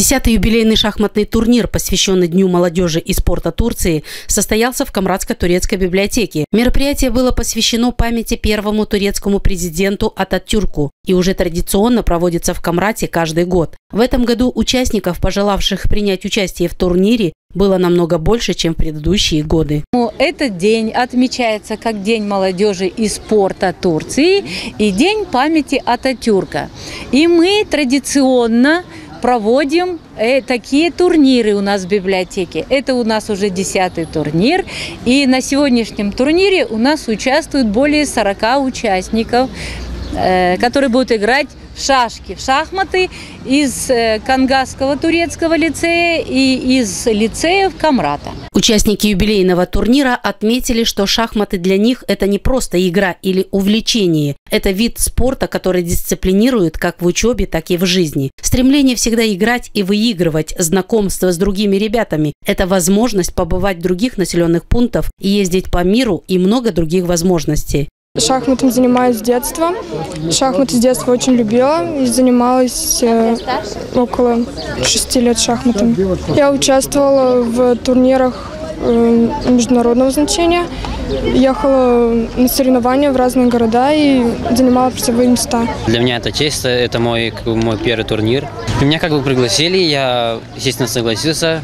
10-й юбилейный шахматный турнир, посвященный Дню молодежи и спорта Турции, состоялся в Камрадско-турецкой библиотеке. Мероприятие было посвящено памяти первому турецкому президенту Ататюрку и уже традиционно проводится в Камраде каждый год. В этом году участников, пожелавших принять участие в турнире, было намного больше, чем в предыдущие годы. Этот день отмечается как День молодежи и спорта Турции и День памяти Ататюрка. И мы традиционно проводим такие турниры у нас в библиотеке. Это у нас уже 10-й турнир. И на сегодняшнем турнире у нас участвуют более 40 участников, которые будут играть в шашки, в шахматы из Кангасского турецкого лицея и из лицеев Камрата. Участники юбилейного турнира отметили, что шахматы для них – это не просто игра или увлечение. Это вид спорта, который дисциплинирует как в учебе, так и в жизни. Стремление всегда играть и выигрывать, знакомство с другими ребятами – это возможность побывать в других населенных пунктах, ездить по миру и много других возможностей. Шахматом занимаюсь с детства. Шахматы с детства очень любила и занималась около 6 лет шахматом. Я участвовала в турнирах международного значения, ехала на соревнования в разные города и занимала призовые места. Для меня это честь, это мой первый турнир. Меня пригласили, я, естественно, согласился.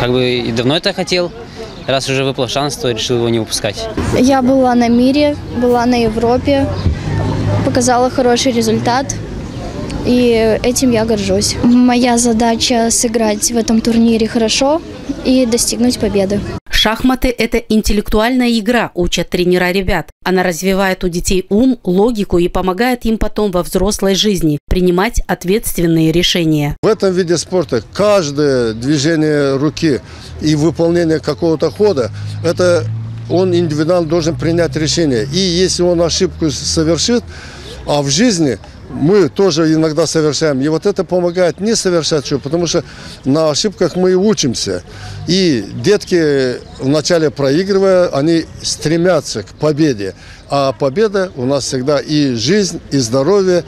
И давно это хотел. Раз уже выпал шанс, то решил его не упускать. Я была на мире, была на Европе, показала хороший результат, и этим я горжусь. Моя задача сыграть в этом турнире хорошо и достигнуть победы. Шахматы – это интеллектуальная игра, учат тренера ребят. Она развивает у детей ум, логику и помогает им потом во взрослой жизни принимать ответственные решения. В этом виде спорта каждое движение руки и выполнение какого-то хода, это он индивидуально должен принять решение. И если он ошибку совершит, а в жизни мы тоже иногда совершаем. И вот это помогает не совершать ошибку, потому что на ошибках мы и учимся. И детки, вначале проигрывая, они стремятся к победе. А победа у нас всегда и жизнь, и здоровье.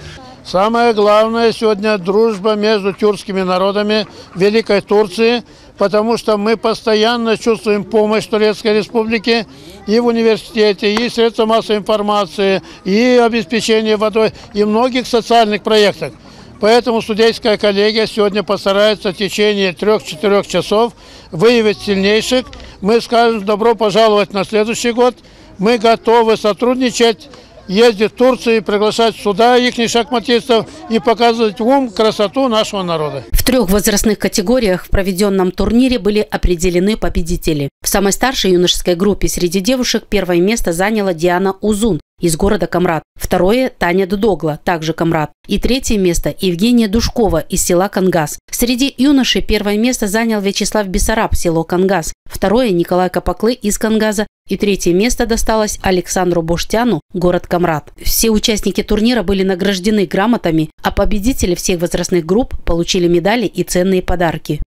Самое главное сегодня дружба между тюркскими народами Великой Турции, потому что мы постоянно чувствуем помощь Турецкой Республики и в университете, и средства массовой информации, и обеспечение водой, и многих социальных проектах. Поэтому студенческая коллегия сегодня постарается в течение 3-4 часов выявить сильнейших. Мы скажем добро пожаловать на следующий год. Мы готовы сотрудничать, ездить в Турцию, приглашать сюда их шахматистов и показывать ум, красоту нашего народа. В 3 возрастных категориях в проведенном турнире были определены победители. В самой старшей юношеской группе среди девушек первое место заняла Диана Узун из города Камрад. Второе – Таня Дудогла, также Камрад. И 3-е место – Евгения Душкова из села Кангас. Среди юношей первое место занял Вячеслав Бессараб, село Кангас. Второе – Николай Капаклы из Кангаза. И 3-е место досталось Александру Боштяну, город Камрад. Все участники турнира были награждены грамотами, а победители всех возрастных групп получили медали и ценные подарки.